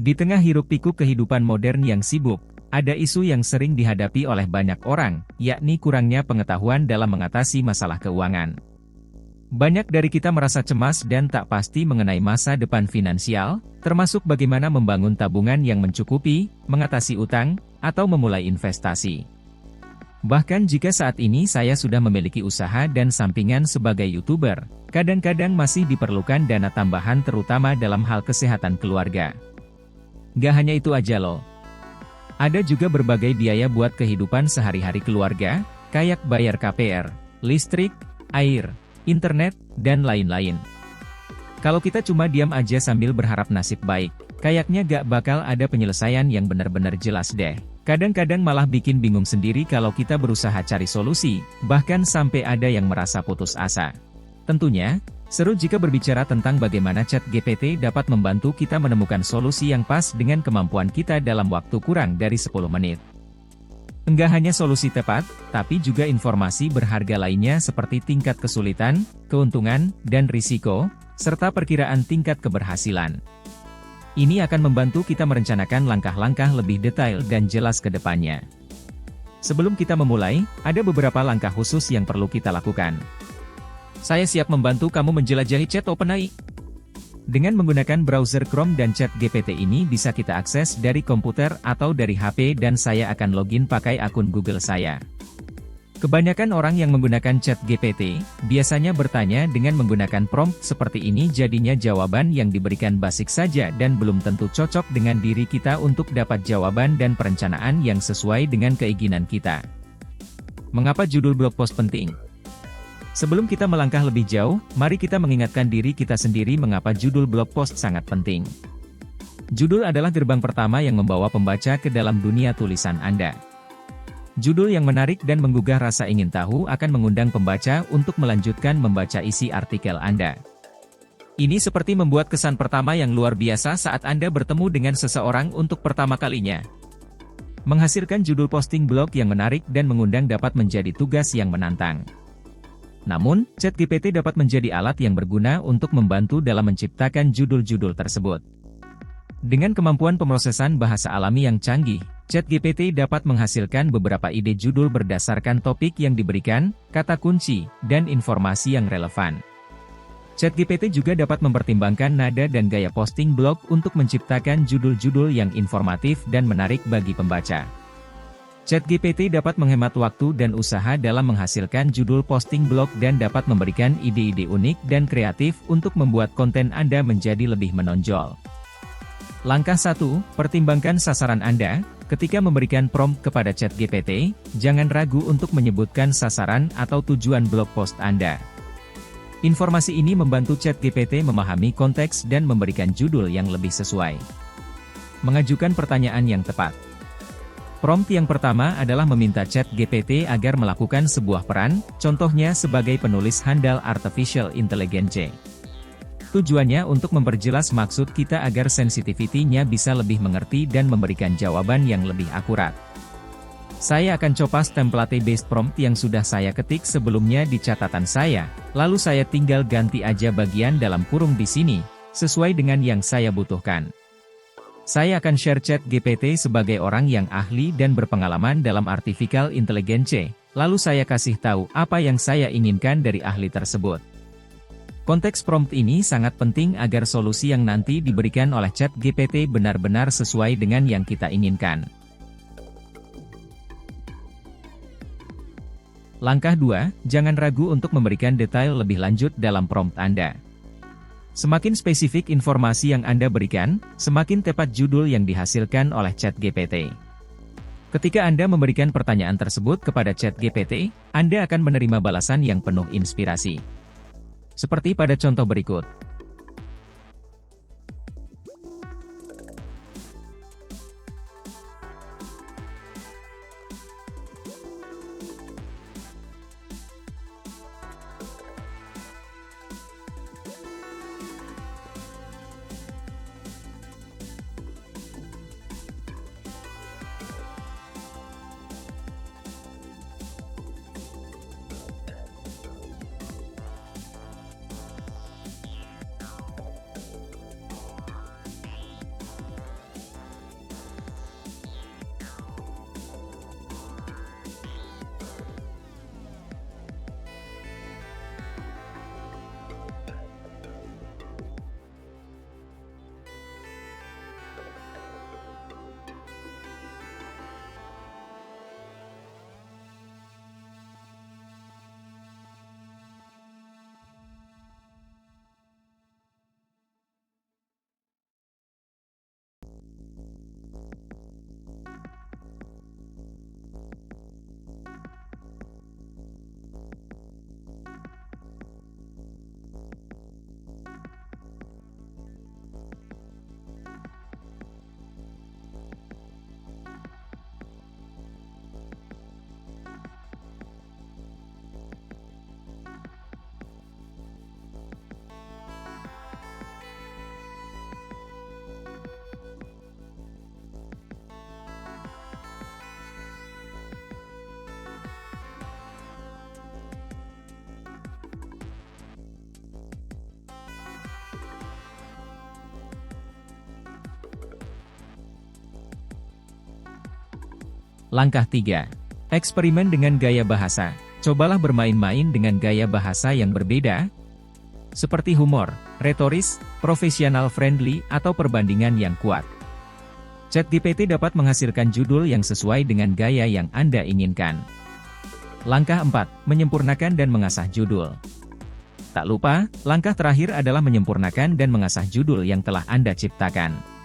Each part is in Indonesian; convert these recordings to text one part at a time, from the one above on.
Di tengah hiruk-pikuk kehidupan modern yang sibuk, ada isu yang sering dihadapi oleh banyak orang, yakni kurangnya pengetahuan dalam mengatasi masalah keuangan. Banyak dari kita merasa cemas dan tak pasti mengenai masa depan finansial, termasuk bagaimana membangun tabungan yang mencukupi, mengatasi utang, atau memulai investasi. Bahkan jika saat ini saya sudah memiliki usaha dan sampingan sebagai YouTuber, kadang-kadang masih diperlukan dana tambahan terutama dalam hal kesehatan keluarga. Gak hanya itu aja loh. Ada juga berbagai biaya buat kehidupan sehari-hari keluarga, kayak bayar KPR, listrik, air, internet, dan lain-lain. Kalau kita cuma diam aja sambil berharap nasib baik, kayaknya gak bakal ada penyelesaian yang benar-benar jelas deh. Kadang-kadang malah bikin bingung sendiri kalau kita berusaha cari solusi, bahkan sampai ada yang merasa putus asa. Tentunya, seru jika berbicara tentang bagaimana ChatGPT dapat membantu kita menemukan solusi yang pas dengan kemampuan kita dalam waktu kurang dari 10 menit. Enggak hanya solusi tepat, tapi juga informasi berharga lainnya seperti tingkat kesulitan, keuntungan, dan risiko, serta perkiraan tingkat keberhasilan. Ini akan membantu kita merencanakan langkah-langkah lebih detail dan jelas ke depannya. Sebelum kita memulai, ada beberapa langkah khusus yang perlu kita lakukan. Saya siap membantu kamu menjelajahi chat OpenAI. Dengan menggunakan browser Chrome dan ChatGPT ini bisa kita akses dari komputer atau dari HP dan saya akan login pakai akun Google saya. Kebanyakan orang yang menggunakan ChatGPT, biasanya bertanya dengan menggunakan prompt seperti ini jadinya jawaban yang diberikan basic saja dan belum tentu cocok dengan diri kita untuk dapat jawaban dan perencanaan yang sesuai dengan keinginan kita. Mengapa judul blog post penting? Sebelum kita melangkah lebih jauh, mari kita mengingatkan diri kita sendiri mengapa judul blog post sangat penting. Judul adalah gerbang pertama yang membawa pembaca ke dalam dunia tulisan Anda. Judul yang menarik dan menggugah rasa ingin tahu akan mengundang pembaca untuk melanjutkan membaca isi artikel Anda. Ini seperti membuat kesan pertama yang luar biasa saat Anda bertemu dengan seseorang untuk pertama kalinya. Menghasilkan judul posting blog yang menarik dan mengundang dapat menjadi tugas yang menantang. Namun, ChatGPT dapat menjadi alat yang berguna untuk membantu dalam menciptakan judul-judul tersebut. Dengan kemampuan pemrosesan bahasa alami yang canggih, ChatGPT dapat menghasilkan beberapa ide judul berdasarkan topik yang diberikan, kata kunci, dan informasi yang relevan. ChatGPT juga dapat mempertimbangkan nada dan gaya posting blog untuk menciptakan judul-judul yang informatif dan menarik bagi pembaca. ChatGPT dapat menghemat waktu dan usaha dalam menghasilkan judul posting blog dan dapat memberikan ide-ide unik dan kreatif untuk membuat konten Anda menjadi lebih menonjol. Langkah 1, pertimbangkan sasaran Anda. Ketika memberikan prompt kepada ChatGPT, jangan ragu untuk menyebutkan sasaran atau tujuan blog post Anda. Informasi ini membantu ChatGPT memahami konteks dan memberikan judul yang lebih sesuai. Mengajukan pertanyaan yang tepat. Prompt yang pertama adalah meminta ChatGPT agar melakukan sebuah peran, contohnya sebagai penulis handal artificial intelligence. Tujuannya untuk memperjelas maksud kita agar sensitivity-nya bisa lebih mengerti dan memberikan jawaban yang lebih akurat. Saya akan copas template-based prompt yang sudah saya ketik sebelumnya di catatan saya, lalu saya tinggal ganti aja bagian dalam kurung di sini, sesuai dengan yang saya butuhkan. Saya akan share ChatGPT sebagai orang yang ahli dan berpengalaman dalam artificial intelligence, lalu saya kasih tahu apa yang saya inginkan dari ahli tersebut. Konteks prompt ini sangat penting agar solusi yang nanti diberikan oleh ChatGPT benar-benar sesuai dengan yang kita inginkan. Langkah 2, jangan ragu untuk memberikan detail lebih lanjut dalam prompt Anda. Semakin spesifik informasi yang Anda berikan, semakin tepat judul yang dihasilkan oleh ChatGPT. Ketika Anda memberikan pertanyaan tersebut kepada ChatGPT, Anda akan menerima balasan yang penuh inspirasi. Seperti pada contoh berikut. Langkah 3. Eksperimen dengan gaya bahasa. Cobalah bermain-main dengan gaya bahasa yang berbeda, seperti humor, retoris, profesional friendly, atau perbandingan yang kuat. ChatGPT dapat menghasilkan judul yang sesuai dengan gaya yang Anda inginkan. Langkah 4. Menyempurnakan dan mengasah judul. Tak lupa, langkah terakhir adalah menyempurnakan dan mengasah judul yang telah Anda ciptakan.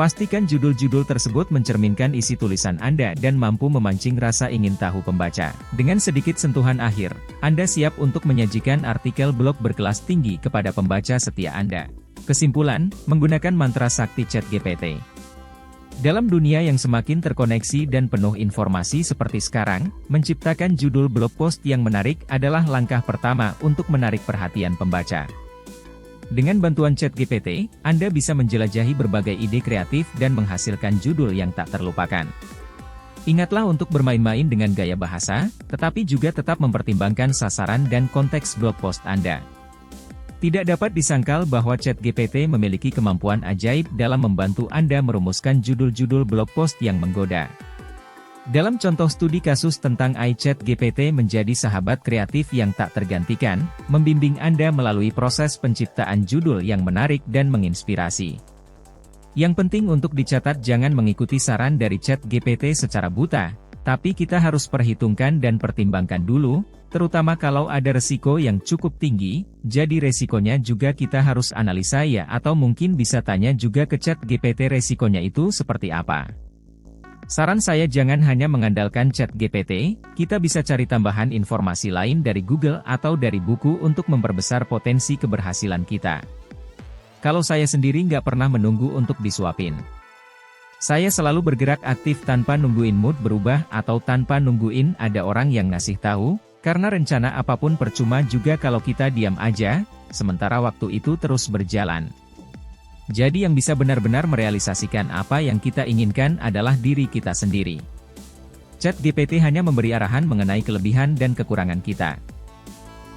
Pastikan judul-judul tersebut mencerminkan isi tulisan Anda dan mampu memancing rasa ingin tahu pembaca. Dengan sedikit sentuhan akhir, Anda siap untuk menyajikan artikel blog berkelas tinggi kepada pembaca setia Anda. Kesimpulan, menggunakan mantra sakti ChatGPT. Dalam dunia yang semakin terkoneksi dan penuh informasi seperti sekarang, menciptakan judul blog post yang menarik adalah langkah pertama untuk menarik perhatian pembaca. Dengan bantuan ChatGPT, Anda bisa menjelajahi berbagai ide kreatif dan menghasilkan judul yang tak terlupakan. Ingatlah untuk bermain-main dengan gaya bahasa, tetapi juga tetap mempertimbangkan sasaran dan konteks blog post Anda. Tidak dapat disangkal bahwa ChatGPT memiliki kemampuan ajaib dalam membantu Anda merumuskan judul-judul blog post yang menggoda. Dalam contoh studi kasus tentang AI, ChatGPT menjadi sahabat kreatif yang tak tergantikan, membimbing Anda melalui proses penciptaan judul yang menarik dan menginspirasi. Yang penting untuk dicatat, jangan mengikuti saran dari ChatGPT secara buta, tapi kita harus perhitungkan dan pertimbangkan dulu, terutama kalau ada resiko yang cukup tinggi, jadi resikonya juga kita harus analisa ya, atau mungkin bisa tanya juga ke ChatGPT resikonya itu seperti apa. Saran saya, jangan hanya mengandalkan ChatGPT, kita bisa cari tambahan informasi lain dari Google atau dari buku untuk memperbesar potensi keberhasilan kita. Kalau saya sendiri nggak pernah menunggu untuk disuapin. Saya selalu bergerak aktif tanpa nungguin mood berubah atau tanpa nungguin ada orang yang ngasih tahu, karena rencana apapun percuma juga kalau kita diam aja, sementara waktu itu terus berjalan. Jadi yang bisa benar-benar merealisasikan apa yang kita inginkan adalah diri kita sendiri. ChatGPT hanya memberi arahan mengenai kelebihan dan kekurangan kita.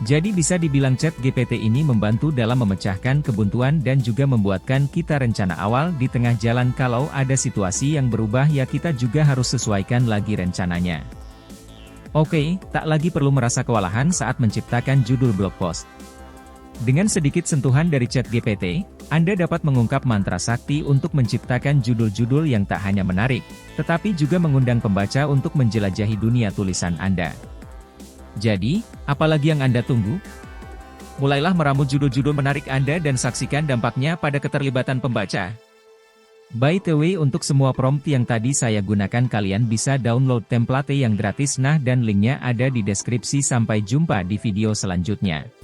Jadi bisa dibilang ChatGPT ini membantu dalam memecahkan kebuntuan dan juga membuatkan kita rencana awal di tengah jalan. Kalau ada situasi yang berubah ya kita juga harus sesuaikan lagi rencananya. Oke, tak lagi perlu merasa kewalahan saat menciptakan judul blog post. Dengan sedikit sentuhan dari ChatGPT, Anda dapat mengungkap mantra sakti untuk menciptakan judul-judul yang tak hanya menarik, tetapi juga mengundang pembaca untuk menjelajahi dunia tulisan Anda. Jadi, apalagi yang Anda tunggu? Mulailah meramu judul-judul menarik Anda dan saksikan dampaknya pada keterlibatan pembaca. By the way, untuk semua prompt yang tadi saya gunakan, kalian bisa download template yang gratis, dan linknya ada di deskripsi. Sampai jumpa di video selanjutnya.